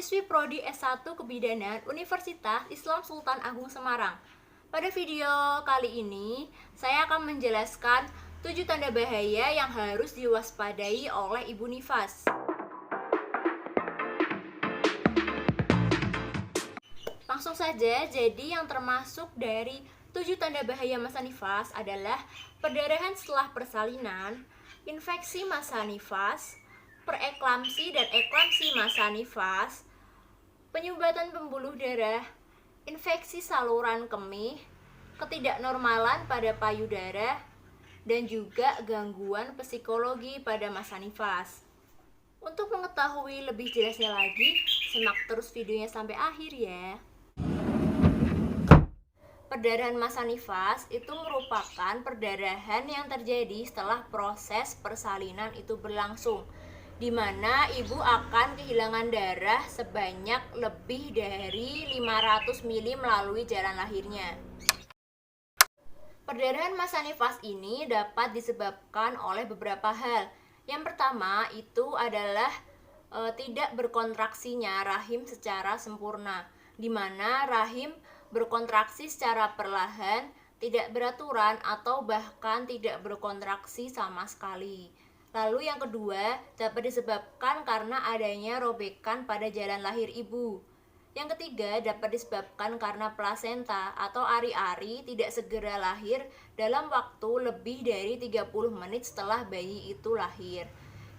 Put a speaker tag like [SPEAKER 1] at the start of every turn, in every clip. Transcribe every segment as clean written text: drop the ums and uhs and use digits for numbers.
[SPEAKER 1] mahasiswi Prodi S1 Kebidanan Universitas Islam Sultan Agung Semarang. Pada video kali ini, saya akan menjelaskan 7 tanda bahaya yang harus diwaspadai oleh Ibu Nifas. Langsung saja, jadi yang termasuk dari 7 tanda bahaya masa nifas adalah perdarahan setelah persalinan, infeksi masa nifas, preeklamsi dan eklamsi masa nifas, penyumbatan pembuluh darah, infeksi saluran kemih, ketidaknormalan pada payudara, dan juga gangguan psikologi pada masa nifas. Untuk mengetahui lebih jelasnya lagi, simak terus videonya sampai akhir ya. Perdarahan masa nifas itu merupakan perdarahan yang terjadi setelah proses persalinan itu berlangsung, di mana ibu akan kehilangan darah sebanyak lebih dari 500 ml melalui jalan lahirnya. Perdarahan masa nifas ini dapat disebabkan oleh beberapa hal. Yang pertama itu adalah tidak berkontraksinya rahim secara sempurna, di mana rahim berkontraksi secara perlahan, tidak beraturan, atau bahkan tidak berkontraksi sama sekali. Lalu yang kedua dapat disebabkan karena adanya robekan pada jalan lahir ibu. Yang ketiga dapat disebabkan karena plasenta atau ari-ari tidak segera lahir dalam waktu lebih dari 30 menit setelah bayi itu lahir.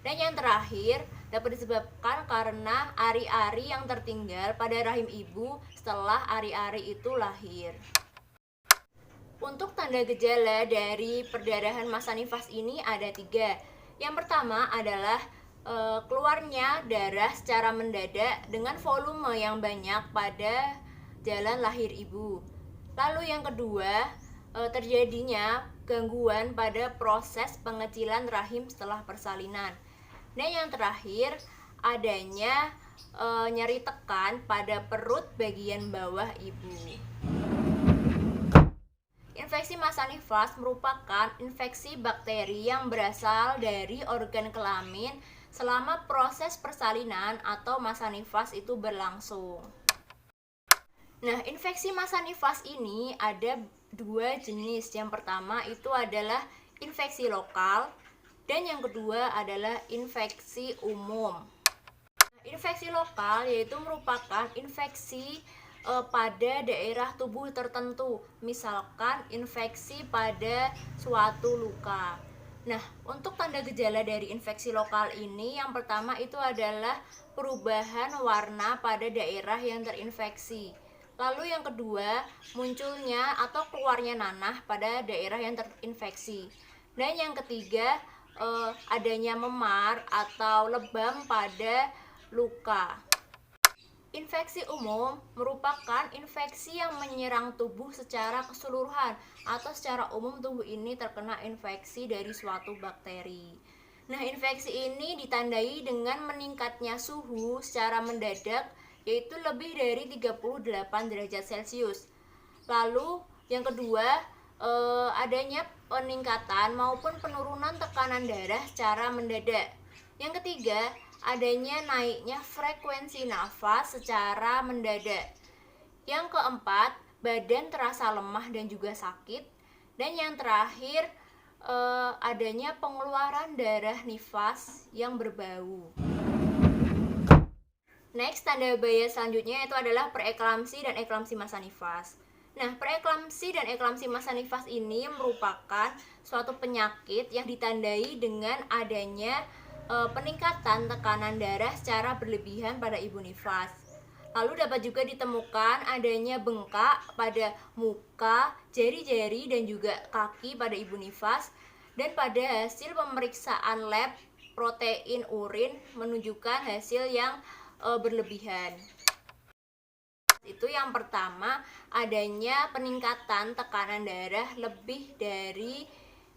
[SPEAKER 1] Dan yang terakhir dapat disebabkan karena ari-ari yang tertinggal pada rahim ibu setelah ari-ari itu lahir. Untuk tanda gejala dari perdarahan masa nifas ini ada 3. Yang pertama adalah keluarnya darah secara mendadak dengan volume yang banyak pada jalan lahir ibu. Lalu yang kedua, terjadinya gangguan pada proses pengecilan rahim setelah persalinan. Dan yang terakhir, adanya nyeri tekan pada perut bagian bawah ibu. Infeksi masa nifas merupakan infeksi bakteri yang berasal dari organ kelamin selama proses persalinan atau masa nifas itu berlangsung. Nah, infeksi masa nifas ini ada 2 jenis. Yang pertama itu adalah infeksi lokal dan yang kedua adalah infeksi umum. Infeksi lokal yaitu merupakan infeksi pada daerah tubuh tertentu, misalkan infeksi pada suatu luka. Nah, untuk tanda gejala dari infeksi lokal ini, yang pertama itu adalah perubahan warna pada daerah yang terinfeksi. Lalu yang kedua, munculnya atau keluarnya nanah pada daerah yang terinfeksi. Dan yang ketiga, adanya memar atau lebam pada luka. Infeksi umum merupakan infeksi yang menyerang tubuh secara keseluruhan atau secara umum tubuh ini terkena infeksi dari suatu bakteri. Nah, infeksi ini ditandai dengan meningkatnya suhu secara mendadak, yaitu lebih dari 38 derajat Celcius. Lalu yang kedua, adanya peningkatan maupun penurunan tekanan darah secara mendadak. Yang ketiga, adanya naiknya frekuensi nafas secara mendadak. Yang keempat, badan terasa lemah dan juga sakit. Dan yang terakhir, adanya pengeluaran darah nifas yang berbau. Next, tanda bahaya selanjutnya itu adalah preeklamsi dan eklamsi masa nifas. Nah, preeklamsi dan eklamsi masa nifas ini merupakan suatu penyakit yang ditandai dengan adanya peningkatan tekanan darah secara berlebihan pada ibu nifas. Lalu dapat juga ditemukan adanya bengkak pada muka, jari-jari dan juga kaki pada ibu nifas. Dan pada hasil pemeriksaan lab, protein urin menunjukkan hasil yang berlebihan. Itu yang pertama, adanya peningkatan tekanan darah lebih dari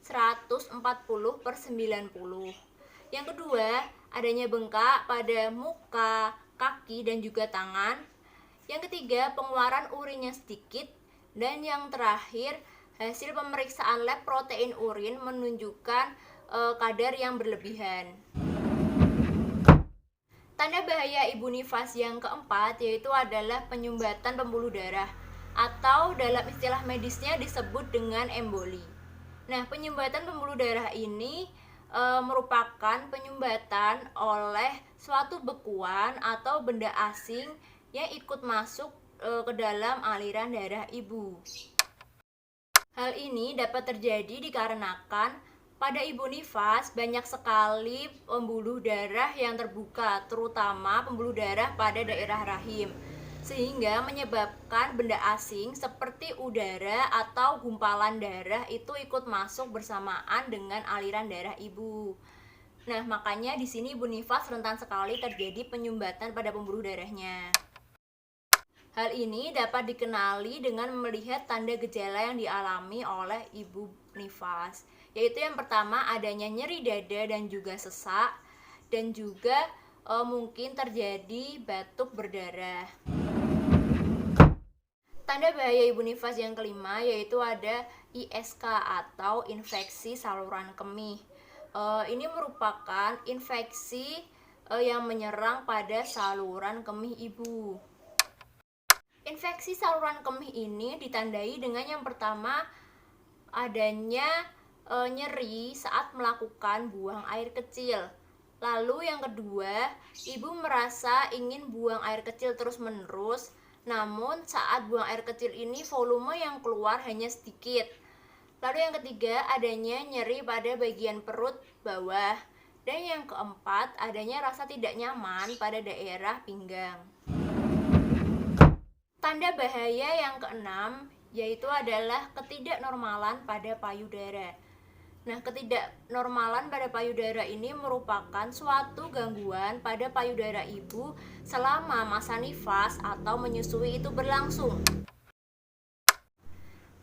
[SPEAKER 1] 140/90. Yang kedua, adanya bengkak pada muka, kaki, dan juga tangan. Yang ketiga, pengeluaran urinnya sedikit. Dan yang terakhir, hasil pemeriksaan lab protein urin menunjukkan kadar yang berlebihan. Tanda bahaya ibu nifas yang keempat yaitu adalah penyumbatan pembuluh darah atau dalam istilah medisnya disebut dengan emboli. Nah, penyumbatan pembuluh darah ini merupakan penyumbatan oleh suatu bekuan atau benda asing yang ikut masuk ke dalam aliran darah ibu. Hal ini dapat terjadi dikarenakan pada ibu nifas banyak sekali pembuluh darah yang terbuka, terutama pembuluh darah pada daerah rahim, sehingga menyebabkan benda asing seperti udara atau gumpalan darah itu ikut masuk bersamaan dengan aliran darah ibu. Nah, makanya di sini ibu nifas rentan sekali terjadi penyumbatan pada pembuluh darahnya. Hal ini dapat dikenali dengan melihat tanda gejala yang dialami oleh ibu nifas, yaitu yang pertama adanya nyeri dada dan juga sesak, dan juga mungkin terjadi batuk berdarah. Tanda bahaya ibu nifas yang kelima yaitu ada ISK atau infeksi saluran kemih. Ini merupakan infeksi yang menyerang pada saluran kemih ibu. Infeksi saluran kemih ini ditandai dengan yang pertama adanya nyeri saat melakukan buang air kecil. Lalu yang kedua, ibu merasa ingin buang air kecil terus-menerus, namun saat buang air kecil ini volume yang keluar hanya sedikit. Lalu yang ketiga, adanya nyeri pada bagian perut bawah. Dan yang keempat, adanya rasa tidak nyaman pada daerah pinggang. Tanda bahaya yang keenam yaitu adalah ketidaknormalan pada payudara. Nah, ketidaknormalan pada payudara ini merupakan suatu gangguan pada payudara ibu selama masa nifas atau menyusui itu berlangsung.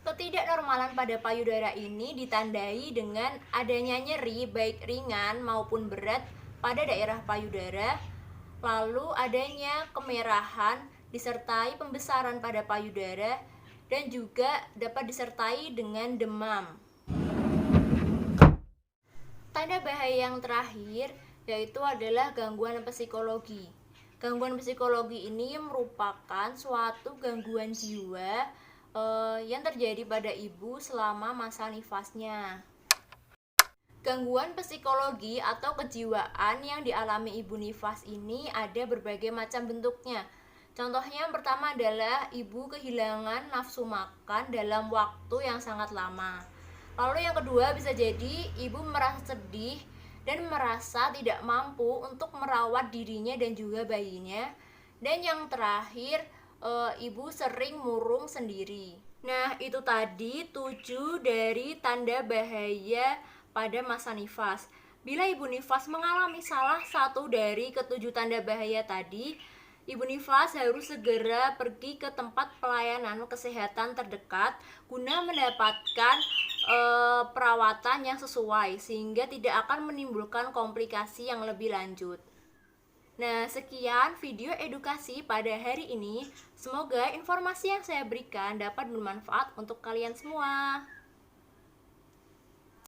[SPEAKER 1] Ketidaknormalan pada payudara ini ditandai dengan adanya nyeri baik ringan maupun berat pada daerah payudara, lalu adanya kemerahan disertai pembesaran pada payudara, dan juga dapat disertai dengan demam. Tanda bahaya yang terakhir yaitu adalah gangguan psikologi. Gangguan psikologi ini merupakan suatu gangguan jiwa yang terjadi pada ibu selama masa nifasnya. Gangguan psikologi atau kejiwaan yang dialami ibu nifas ini ada berbagai macam bentuknya. Contohnya yang pertama adalah ibu kehilangan nafsu makan dalam waktu yang sangat lama. Lalu yang kedua bisa jadi ibu merasa sedih dan merasa tidak mampu untuk merawat dirinya dan juga bayinya. Dan yang terakhir, ibu sering murung sendiri. Nah, itu tadi 7 dari tanda bahaya pada masa nifas. Bila ibu nifas mengalami salah satu dari ketujuh tanda bahaya tadi, ibu nifas harus segera pergi ke tempat pelayanan kesehatan terdekat guna mendapatkan perawatan yang sesuai sehingga tidak akan menimbulkan komplikasi yang lebih lanjut. Nah, sekian video edukasi pada hari ini. Semoga informasi yang saya berikan dapat bermanfaat untuk kalian semua.